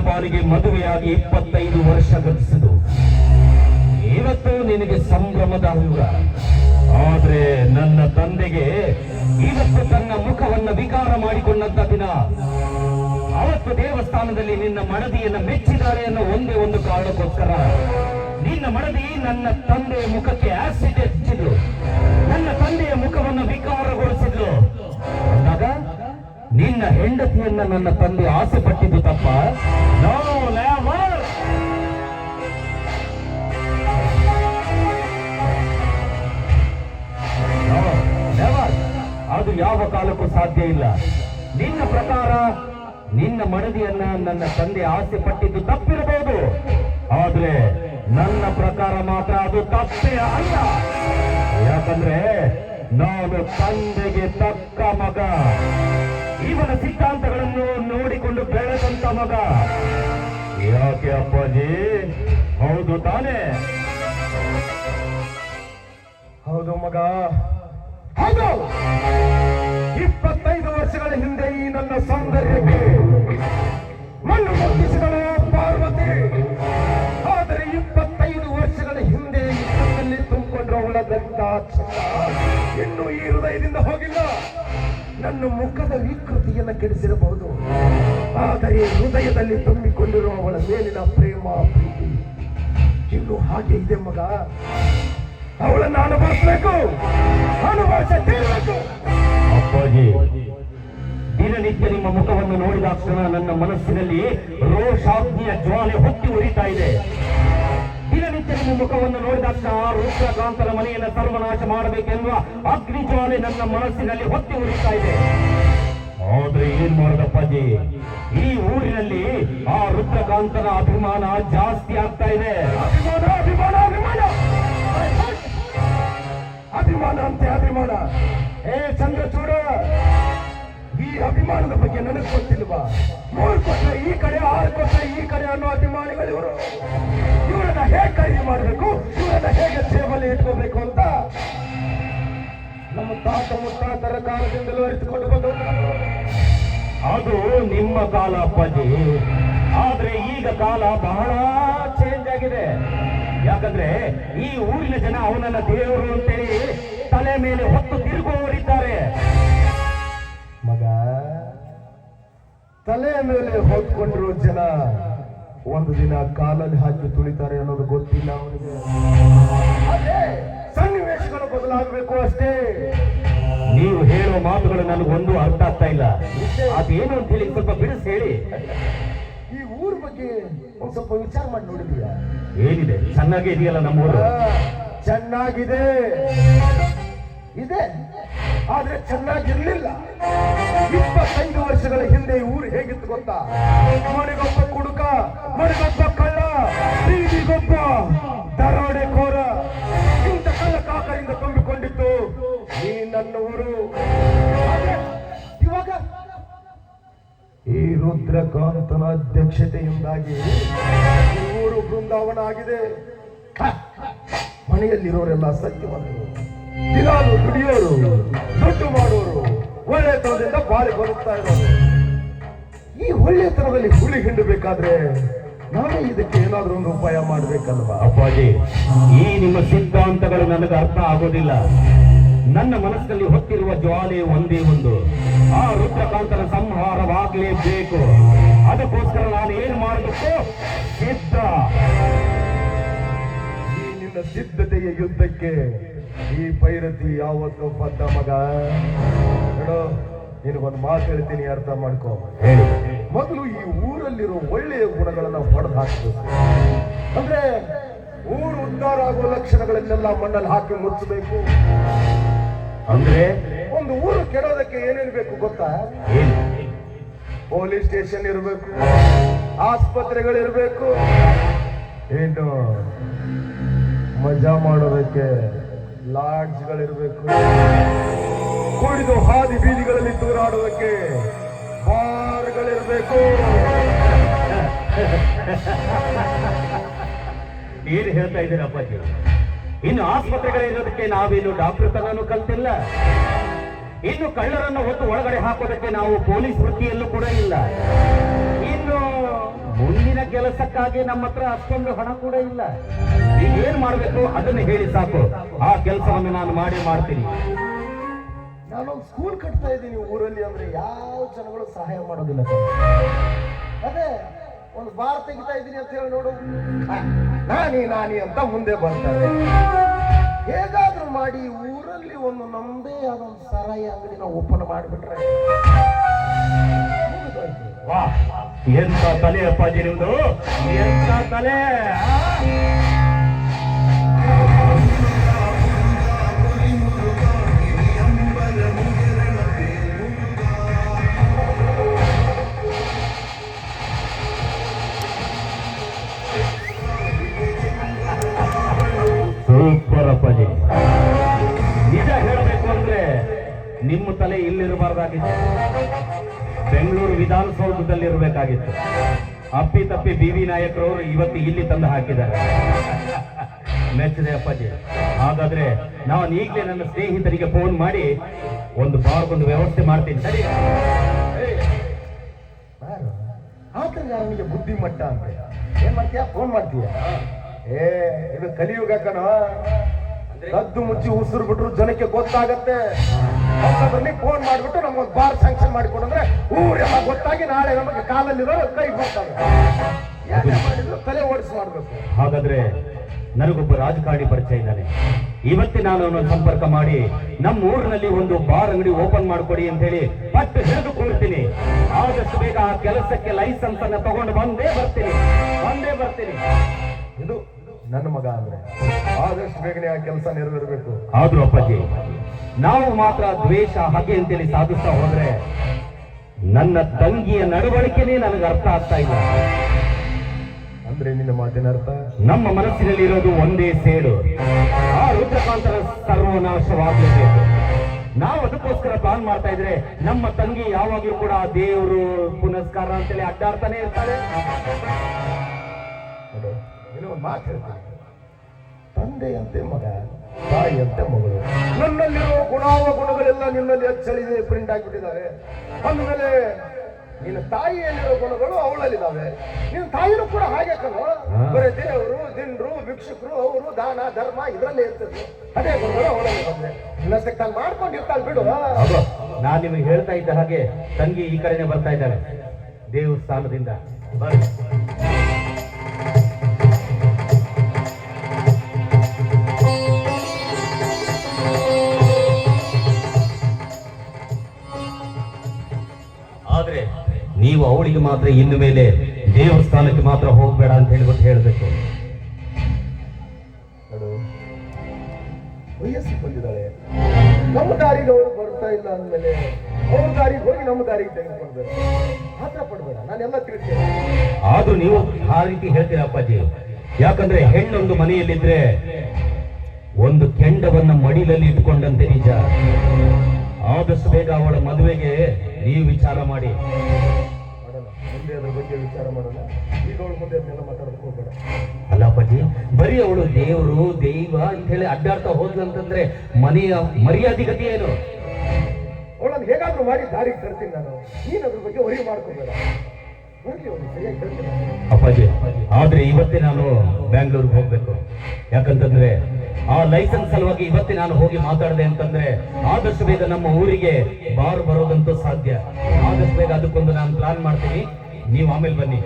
ಬಾರಿಗೆ ಮದುವೆಯಾಗಿ 25 ವರ್ಷ ಗತಿಸಿದು. ಇವತ್ತು ನಿನಗೆ ಸಂಭ್ರಮದ ಅಂಗ. ಆದ್ರೆ ನನ್ನ ತಂದೆಗೆ ಇವತ್ತು ತನ್ನ ಮುಖವನ್ನ ವಿಕಾರ ಮಾಡಿಕೊಂಡಂತ ದಿನ. ಅವತ್ತು ದೇವಸ್ಥಾನದಲ್ಲಿ ನಿನ್ನ ಮಡದಿಯನ್ನ ಮೆಚ್ಚಿದ್ದಾರೆ ಅನ್ನೋ ಒಂದೇ ಒಂದು ಕಾರಣಕ್ಕೋಸ್ಕರ ನಿನ್ನ ಮಡದಿ ನನ್ನ ತಂದೆಯ ಮುಖಕ್ಕೆ ಆಸಿಡ್ ಹೆಚ್ಚಿದ್ಲು, ನನ್ನ ತಂದೆಯ ಮುಖವನ್ನು ವಿಕಾರಗೊಳಿಸಿದ್ಲು. ಅಂದಾಗ ನಿನ್ನ ಹೆಂಡತಿಯನ್ನ ನನ್ನ ತಂದೆ ಆಸೆ ಪಟ್ಟಿದ್ದು ತಪ್ಪ? No never. ಅದು ಯಾವ ಕಾಲಕ್ಕೂ ಸಾಧ್ಯ ಇಲ್ಲ. ನಿನ್ನ ಪ್ರಕಾರ ನಿನ್ನ ಮಡದಿಯನ್ನ ನನ್ನ ತಂದೆ ಆಸೆ ಪಟ್ಟಿದ್ದು ತಪ್ಪಿರಬಹುದು, ಆದ್ರೆ ನನ್ನ ಪ್ರಕಾರ ಮಾತ್ರ ಅದು ತಪ್ಪೇ ಅಲ್ಲ. ಯಾಕಂದ್ರೆ ನಾನು ತಂದೆಗೆ ತಕ್ಕ ಮಗ, ಇವನ ಸಿದ್ಧಾಂತಗಳನ್ನು ನೋಡಿಕೊಂಡು ಬೆಳೆದಂತ ಮಗ. ಯಾಕೆ ಅಪ್ಪಾಜಿ? ಹೌದು ತಾನೇ? ಹೌದು ಮಗ, ಹೌದು. 25 ವರ್ಷಗಳ ಹಿಂದೆ ಈ ನನ್ನ ಸೌಂದರ್ಯಕ್ಕೆ ಮಣ್ಣು ಮುಟ್ಟಿಸಿದಳು ಪಾರ್ವತಿ. ಆದರೆ 25 ವರ್ಷಗಳ ಹಿಂದೆ ಇಷ್ಟದಲ್ಲಿ ತುಂಬಿಕೊಂಡ್ರೆ ಅವಳದಂತ ಇನ್ನು ಈ ಹೃದಯದಿಂದ ಹೋಗಿಲ್ಲ. ನನ್ನ ಮುಖದ ವಿಕೃತಿಯನ್ನು ಕೆಡಿಸಿರಬಹುದು, ಆದರೆ ಹೃದಯದಲ್ಲಿ ತುಂಬಿಕೊಂಡಿರುವ ಅವಳ ಮೇಲಿನ ಪ್ರೇಮ ಪ್ರೀತಿ ಇನ್ನು ಹಾಗೆ ಇದೆ ಮಗ. ಅವಳನ್ನು ಅನುಭವಿಸಬೇಕು, ಅನುಭವಿಸಬೇಕು. ಅಪ್ಪಾಜಿ, ದಿನನಿತ್ಯ ನಿಮ್ಮ ಮುಖವನ್ನು ನೋಡಿದಾಕ್ಷಣ ನನ್ನ ಮನಸ್ಸಿನಲ್ಲಿ ರೋಷಾಗ್ನಿಯ ಜ್ವಾಲೆ ಹೊತ್ತಿ ಉರಿತಾ ಇದೆ. ದಿನನಿತ್ಯ ನಿಮ್ಮ ಮುಖವನ್ನು ನೋಡಿದಾಕ್ಷಣ ರುದ್ರಕಾಂತನ ಮನೆಯನ್ನು ಸರ್ವನಾಶ ಮಾಡಬೇಕೆನ್ನುವ ಅಗ್ನಿ ಜ್ವಾಲೆ ನನ್ನ ಮನಸ್ಸಿನಲ್ಲಿ ಹೊತ್ತಿ ಉರಿತಾ ಇದೆ. ಆದ್ರೆ ಏನ್ ಮಾಡೋದಪ್ಪಾಜಿ, ಈ ಊರಿನಲ್ಲಿ ಆ ರುದ್ರಕಾಂತನ ಅಭಿಮಾನ ಜಾಸ್ತಿ ಆಗ್ತಾ ಇದೆ. ಅಭಿಮಾನ ಅಭಿಮಾನ ಅಭಿಮಾನ ಅಭಿಮಾನ ಅಂತೆ ಅಭಿಮಾನ. ಚಂದ್ರಚೂಡ, ಈ ಅಭಿಮಾನದ ಬಗ್ಗೆ ನನಗೆ ಗೊತ್ತಿಲ್ವಾ? 3 ಕೊಟ್ರೆ ಈ ಕಡೆ, 6 ಕೊಟ್ರೆ ಈ ಕಡೆ ಅನ್ನೋ ಅಭಿಮಾನಿಗಳು ಇವರು. ಇವರನ್ನ ಹೇಗೆ ಖರೀದಿ ಮಾಡಬೇಕು, ಇವರನ್ನ ಹೇಗೆ ಸೇವಲ್ಲಿ ಇಟ್ಕೋಬೇಕು ಅಂತ ನಮ್ಮ ತಾತ ಮುತ್ತಾತರ ಕಾಲದಿಂದಲೂ ಅರಿತುಕೊಂಡು ಬಂದವರು. ಅದು ನಿಮ್ಮ ಕಾಲ ಅಪ್ಪಾಜಿ, ಆದ್ರೆ ಈಗ ಕಾಲ ಬಹಳ ಚೇಂಜ್ ಆಗಿದೆ. ಯಾಕಂದ್ರೆ ಈ ಊರಿನ ಜನ ಅವನನ್ನ ದೇವರು ಅಂತೇಳಿ ತಲೆ ಮೇಲೆ ಹೊತ್ತು ತಿರುಗುವವರಿದ್ದಾರೆ. ಮಗ, ತಲೆ ಮೇಲೆ ಹೊತ್ಕೊಂಡಿರೋ ಜನ ಒಂದು ದಿನ ಕಾಲಲ್ಲಿ ಹಾಕಿ ತುಳಿತಾರೆ ಅನ್ನೋದು ಗೊತ್ತಿಲ್ಲ ಅವನಿಗೆ. ಅದೇ ಸನ್ನಿವೇಶಗಳು ಬದಲಾಗಬೇಕು ಅಷ್ಟೇ. ನೀವು ಹೇಳೋ ಮಾತುಗಳು ನನಗೊಂದು ಅರ್ಥ ಆಗ್ತಾ ಇಲ್ಲ. ಅದೇನು ಅಂತ ಹೇಳಿ ಸ್ವಲ್ಪ ಬಿಡಿಸಿ ಹೇಳಿ. ಈ ಊರ್ ಬಗ್ಗೆ ಒಂದ್ ಸ್ವಲ್ಪ ವಿಚಾರ ಮಾಡಿ ನೋಡಿದೀಯಾ? ಏನಿದೆ? ಚೆನ್ನಾಗೇ ಇದೆಯಲ್ಲ ನಮ್ಮೂರು. ಚೆನ್ನಾಗಿದೆ ಇದೆ, ಆದ್ರೆ ಚೆನ್ನಾಗಿರ್ಲಿಲ್ಲ. 25 ವರ್ಷಗಳ ಹಿಂದೆ ಈ ಊರು ಹೇಗಿತ್ತು ಗೊತ್ತಾ? ಮನೆಗೊಬ್ಬ ಕುಡುಕ, ಮನೆಗೊಬ್ಬ ಕಳ್ಳ, ಬೀದಿಗೊಬ್ಬ ದರೋಡೆಕೋರ, ಇಂಥ ಕಳ್ಳ ಕಾಕರಿಂದ ತುಂಬಿಕೊಂಡಿತ್ತು ಈ ನನ್ನ ಊರು. ಇವಾಗ ಈ ರುದ್ರಕಾಂತನ ಅಧ್ಯಕ್ಷತೆಯಿಂದಾಗಿ ಊರು ಬೃಂದಾವನ ಆಗಿದೆ. ಮನೆಯಲ್ಲಿರೋರೆಲ್ಲ ಸತ್ಯವಂತರು, ದಿನಾಲು ದುಡಿಯೋರು, ದುಡ್ಡು ಮಾಡೋರು, ಒಳ್ಳೆತನದಿಂದ ಬಾಳಿ ಬರುತ್ತಾ ಇರೋರು. ಈ ಒಳ್ಳೆತನದಲ್ಲಿ ಹುಳಿ ಹಿಂಡಬೇಕಾದ್ರೆ ನಾವೇ ಇದಕ್ಕೆ ಏನಾದ್ರೂ ಒಂದು ಉಪಾಯ ಮಾಡ್ಬೇಕಲ್ವಾ? ಅಪ್ಪಾಜಿ, ಈ ನಿಮ್ಮ ಸಿದ್ಧಾಂತಗಳು ನನಗೆ ಅರ್ಥ ಆಗೋದಿಲ್ಲ. ನನ್ನ ಮನಸ್ಸಿನಲ್ಲಿ ಹೊತ್ತಿರುವ ಜ್ವಾಲೆ ಒಂದೇ ಒಂದು, ಆ ರುದ್ರಕಾಂತನ ಸಂಹಾರವಾಗಲೇಬೇಕು. ಅದಕ್ಕೋಸ್ಕರ ನಾನು ಏನು ಮಾಡಬೇಕು? ಸಿದ್ಧ. ಈ ನಿನ್ನ ಸಿದ್ಧತೆಯ ಯುದ್ಧಕ್ಕೆ ಈ ಪೈರತಿ ಯಾವತ್ತೂ ಬದ್ಧ ಮಗ. ನೋಡು, ನಿನಗೊಂದು ಮಾತು ಹೇಳ್ತೀನಿ, ಅರ್ಥ ಮಾಡ್ಕೋ. ಹೇಳಿ. ಮೊದಲು ಈ ಊರಲ್ಲಿರೋ ಒಳ್ಳೆಯ ಗುಣಗಳನ್ನ ಹೊಡೆದು ಹಾಕಬೇಕು. ಅಂದ್ರೆ ಊರು ಉದ್ಧಾರ ಆಗುವ ಲಕ್ಷಣಗಳನ್ನೆಲ್ಲ ಮಣ್ಣಲ್ಲಿ ಹಾಕಿ ಮುಚ್ಚಬೇಕು. ಅಂದ್ರೆ ಒಂದು ಊರು ಕೆಡೋದಕ್ಕೆ ಏನೇನು ಬೇಕು ಗೊತ್ತಾ? ಪೊಲೀಸ್ ಸ್ಟೇಷನ್ ಇರಬೇಕು, ಆಸ್ಪತ್ರೆಗಳಿರ್ಬೇಕು, ಇನ್ನು ಮಜಾ ಮಾಡೋದಕ್ಕೆ ಲಾಡ್ಜ್ಗಳಿರ್ಬೇಕು, ಕುಡಿದು ಹಾದಿ ಬೀದಿಗಳಲ್ಲಿ ತೂರಾಡೋದಕ್ಕೆ ಬಾರ್ಗಳಿರ್ಬೇಕು. ಏನ್ ಹೇಳ್ತಾ ಇದ್ದೀರ ಅಪ್ಪಾಜಿ? ಇನ್ನು ಆಸ್ಪತ್ರೆಗಳಿರೋದಕ್ಕೆ ನಾವೇನು ಡಾಕ್ಟರ್ ತನೂ ಕಲ್ತಿಲ್ಲ. ಇನ್ನು ಕಳ್ಳರನ್ನು ಹೊತ್ತು ಒಳಗಡೆ ಹಾಕೋದಕ್ಕೆ ನಾವು ಪೊಲೀಸ್ ವೃತ್ತಿಯಲ್ಲೂ ಕೂಡ ಇಲ್ಲ. ಇನ್ನು ಮುಂದಿನ ಕೆಲಸಕ್ಕಾಗಿ ನಮ್ಮ ಹತ್ರ ಅಷ್ಟೊಂದು ಹಣ ಕೂಡ ಇಲ್ಲ. ಈಗ ಏನ್ ಮಾಡ್ಬೇಕು ಅದನ್ನು ಹೇಳಿ ಸಾಕು, ಆ ಕೆಲಸವನ್ನು ನಾನು ಮಾಡ್ತೀನಿ. ನಾನೊಂದು ಸ್ಕೂಲ್ ಕಟ್ತಾ ಇದ್ದೀನಿ ಊರಲ್ಲಿ, ಅಂದ್ರೆ ಯಾವ ಜನಗಳು ಸಹಾಯ ಮಾಡೋದಿಲ್ಲ ಸರ್. ಅದೇ ಒಂದು ಬಾರ್ ತೆಗಿತಾ ಇದ್ದೀನಿ ಅಂತ ಹೇಳಿ ನೋಡು, ನಾನಿ ಅಂತ ಮುಂದೆ ಬರ್ತಾರೆ. ಹೇಗಾದ್ರೂ ಮಾಡಿ ಊರಲ್ಲಿ ಒಂದು ನಮ್ದೇ ಆದ ಒಂದು ಸಾರಾಯಿ ಅಂಗಡಿ ನಾವು ಓಪನ್ ಮಾಡಿಬಿಟ್ರೆ ವಾ, ಎಂತ ತಲೆ ಅಪ್ಪಾಜಿ ನಿಮ್ದು, ಎಂತ ತಲೆ. ಸೂಪರ್ ಅಪ್ಪಾಜಿ. ನಿಜ ಹೇಳಬೇಕು ಅಂದ್ರೆ ನಿಮ್ಮ ತಲೆ ಇಲ್ಲಿರಬಾರ್ದಾಗಿತ್ತು, ಬೆಂಗಳೂರು ವಿಧಾನಸೌಧದಲ್ಲಿ ಇರಬೇಕಾಗಿತ್ತು. ಅಪ್ಪಿ ತಪ್ಪಿ ಬಿ ನಾಯಕರವರು ಇವತ್ತು ಇಲ್ಲಿ ತಂದು ಹಾಕಿದ್ದಾರೆ. ಮೆಚ್ಚಿದೆ ಅಪ್ಪಾಜಿ. ಹಾಗಾದ್ರೆ ನಾನು ಈಗಲೇ ನನ್ನ ಸ್ನೇಹಿತರಿಗೆ ಫೋನ್ ಮಾಡಿ ಒಂದು ಬಾರ್ಗೊಂದು ವ್ಯವಸ್ಥೆ ಮಾಡ್ತೀನಿ. ಸರಿ, ಅವನಿಗೆ ಬುದ್ಧಿ ಮಟ್ಟ ಅಂತ ಏನ್ ಮಾಡ್ತೀಯ, ಫೋನ್ ಮಾಡ್ತೀಯ? ಇದು ಕಲಿಯುಗ ಕಣ. ಕದ್ದು ಮುಚ್ಚಿ ಉಸಿರು ಬಿಟ್ರು ಜನಕ್ಕೆ ಗೊತ್ತಾಗತ್ತೆ. ಬರ್ಲಿ ಫೋನ್ ಮಾಡ್ಬಿಟ್ಟು ನಮ್ಗೊಂದು ಬಾರ್ ಸ್ಯಾಂಕ್ಷನ್ ಮಾಡಿಕೊಡಂದ್ರೆ ಊರೆಲ್ಲ ಗೊತ್ತಾಗಿ ನಾಳೆ ನಮಗೆ ಕಾಲಲ್ಲಿರೋ ಕೈ ಬರ್ತಾರೆ. ಏನೇ ಮಾಡಿದ್ರು ತಲೆ ಓಡಿಸಿ ಮಾಡ್ಬೇಕು. ಹಾಗಾದ್ರೆ ನನಗೊಬ್ಬ ರಾಜಕಾರಣಿ ಪರಿಚಯ ಇದ್ದಾನೆ. ಇವತ್ತೇ ನಾನು ಅವನನ್ನು ಸಂಪರ್ಕ ಮಾಡಿ ನಮ್ಮ ಊರಿನಲ್ಲಿ ಒಂದು ಬಾರ್ ಅಂಗಡಿ ಓಪನ್ ಮಾಡಿಕೊಡಿ ಅಂತ ಹೇಳಿ ಪಟ್ಟು ಹಿಡಿದುಕೊಳ್ತೀನಿ. ಆದಷ್ಟು ಬೇಗ ಆ ಕೆಲಸಕ್ಕೆ ಲೈಸೆನ್ಸ್ ಅನ್ನ ತಗೊಂಡು ಬಂದೇ ಬರ್ತೀನಿ. ಇದು ನನ್ನ ಮಗ ಅಂದ್ರೆ ಆದಷ್ಟು ಬೇಗನೆ ಆ ಕೆಲಸ ನೆರವೇರಬೇಕು. ಆದ್ರೂ ಅಪ್ಪಾಜಿ, ನಾವು ಮಾತ್ರ ದ್ವೇಷ ಹಾಗೆ ಅಂತೇಳಿ ಸಾಧಿಸ್ತಾ ಹೋದ್ರೆ ನನ್ನ ತಂಗಿಯ ನಡವಳಿಕೆನೇ ನನಗೆ ಅರ್ಥ ಆಗ್ತಾ ಇಲ್ಲ. ಅಂದ್ರೆ ನಿನ್ನ ಮಾತಿನ ಅರ್ಥ? ನಮ್ಮ ಮನಸ್ಸಿನಲ್ಲಿ ಇರೋದು ಒಂದೇ ಸೇಡು, ಆ ರುದ್ರಕಾಂತರ ಸರ್ವನಾಶವಾಗಲೇಬೇಕು. ನಾವು ಅದಕ್ಕೋಸ್ಕರ ಪ್ಲಾನ್ ಮಾಡ್ತಾ ಇದ್ರೆ ನಮ್ಮ ತಂಗಿ ಯಾವಾಗ್ಲೂ ಕೂಡ ದೇವರು ಪುನಸ್ಕಾರ ಅಂತೇಳಿ ಅಡ್ಡಾಡ್ತಾನೆ ಇರ್ತಾರೆ. ಒಂದು ಮಾತು ಹೇಳ್ತೀನಿ, ತಂದೆಯಂತೆ ಮಗ, ತಾಯಿಯಂತೆ ಮಗಳು. ನನ್ನಲ್ಲಿರೋ ಗುಣಾವಗುಣಗಳೆಲ್ಲ ನಿನ್ನಲ್ಲಿ ಅಚ್ಚಳಿದೆ, ಪ್ರಿಂಟ್ ಆಗಿಬಿಟ್ಟಿದ್ದಾವೆ. ಅಂದಮೇಲೆ ನಿನ್ನ ತಾಯಿಯಲ್ಲಿರೋ ಗುಣಗಳು ಅವಳಲ್ಲಿದ್ದಾವೆ. ನಿನ್ನ ತಾಯಿನೂ ಕೂಡ ಹಾಗೆ ಕಣೋ. ಬರೀ ದೇವರು, ದಿಂಡ್ರು, ಭಿಕ್ಷುಕರು, ಅವರು ದಾನ ಧರ್ಮ ಇದರಲ್ಲೇ ಇರ್ತದೆ. ಅದೇ ಗುಣಗಳು ಅವಳಲ್ಲಿ ಬಂದ್ರೆ ಇನ್ನಷ್ಟಕ್ಕೆ ತಾನು ಮಾಡ್ಕೊಂಡಿರ್ತಾಳೆ ಬಿಡು. ನಾನು ನಿಮಗೆ ಹೇಳ್ತಾ ಇದ್ದ ಹಾಗೆ ತಂಗಿ ಈ ಕಡೆನೆ ಬರ್ತಾ ಇದ್ದಾಳೆ ದೇವಸ್ಥಾನದಿಂದ. ಬರ್ರಿ. ಆದ್ರೆ ನೀವು ಅವಳಿಗೆ ಮಾತ್ರ ಇನ್ನು ಮೇಲೆ ದೇವಸ್ಥಾನಕ್ಕೆ ಮಾತ್ರ ಹೋಗ್ಬೇಡ ಅಂತ ಹೇಳ್ಬೇಕು. ವಯಸ್ಸಿಗೆ ಬಂದಿದ್ದಾಳೆ, ನಮ್ಮ ದಾರಿಗೆ ಅವರು ಬರ್ತಾ ಇಲ್ಲ ಅಂದ್ಮೇಲೆ ಅವ್ರ ದಾರಿಗೆ ಹೋಗಿ ನಮ್ಮ ದಾರಿಗೆ ತೆಗೆದುಕೊಳ್ಬೇಕು. ಮಾತ್ರ ಪಡ್ಬೇಡ, ನಾನೆಲ್ಲ ತಿಳ್ತೇನೆ. ಆದ್ರೂ ನೀವು ಆ ರೀತಿ ಹೇಳ್ತೀರ ಅಪ್ಪಾಜಿ. ಯಾಕಂದ್ರೆ ಹೆಣ್ಣೊಂದು ಮನೆಯಲ್ಲಿದ್ರೆ ಒಂದು ಕೆಂಡವನ್ನ ಮಡಿಲಲ್ಲಿ ಇಟ್ಕೊಂಡಂತೆ ನಿಜ. ಆದಷ್ಟು ಬೇಗ ಅವಳ ಮದುವೆಗೆ ನೀವು ವಿಚಾರ ಮಾಡಿ. ಮುಂದೆ ಅದ್ರ ಬಗ್ಗೆ ವಿಚಾರ ಮಾಡೋಣ. ಈಗ ಅವಳ ಮುಂದೆ ಅದನ್ನೆಲ್ಲ ಮಾತಾಡೋದಕ್ಕೆ ಹೋಗ್ಬೇಡ. ಅಲ್ಲ ಅಪ್ಪಾಜಿ, ಬರೀ ಅವಳು ದೇವರು ದೈವ ಅಂತ ಹೇಳಿ ಅಡ್ಡಾಡ್ತಾ ಹೋದ್ಲಂತಂದ್ರೆ ಮನೆಯ ಮರ್ಯಾದೆಗತಿ ಏನು? ಅವಳನ್ನು ಹೇಗಾದ್ರೂ ಮಾಡಿ ದಾರಿಗೆ ತರ್ತೀನಿ ನಾನು. ನೀನು ಅದ್ರ ಬಗ್ಗೆ ಹೊರಿ ಮಾಡ್ಕೋಬೇಡ. ಅಪ್ಪಾಜಿ, ಆದ್ರೆ ಇವತ್ತೇ ನಾನು ಬ್ಯಾಂಗ್ಳೂರ್ಗೆ ಹೋಗ್ಬೇಕು. ಯಾಕಂತಂದ್ರೆ ಆ ಲೈಸೆನ್ಸ್ ಸಲುವಾಗಿ ಇವತ್ತೇ ನಾನು ಹೋಗಿ ಮಾತಾಡಿದೆ ಅಂತಂದ್ರೆ ಆದಷ್ಟು ಬೇಗ ನಮ್ಮ ಊರಿಗೆ ಬಾರ್ ಬರೋದಂತೂ ಸಾಧ್ಯ. ಆದಷ್ಟು ಬೇಗ ಅದಕ್ಕೊಂದು ನಾನು ಪ್ಲಾನ್ ಮಾಡ್ತೀನಿ. ನೀವು ಆಮೇಲೆ ಬನ್ನಿ.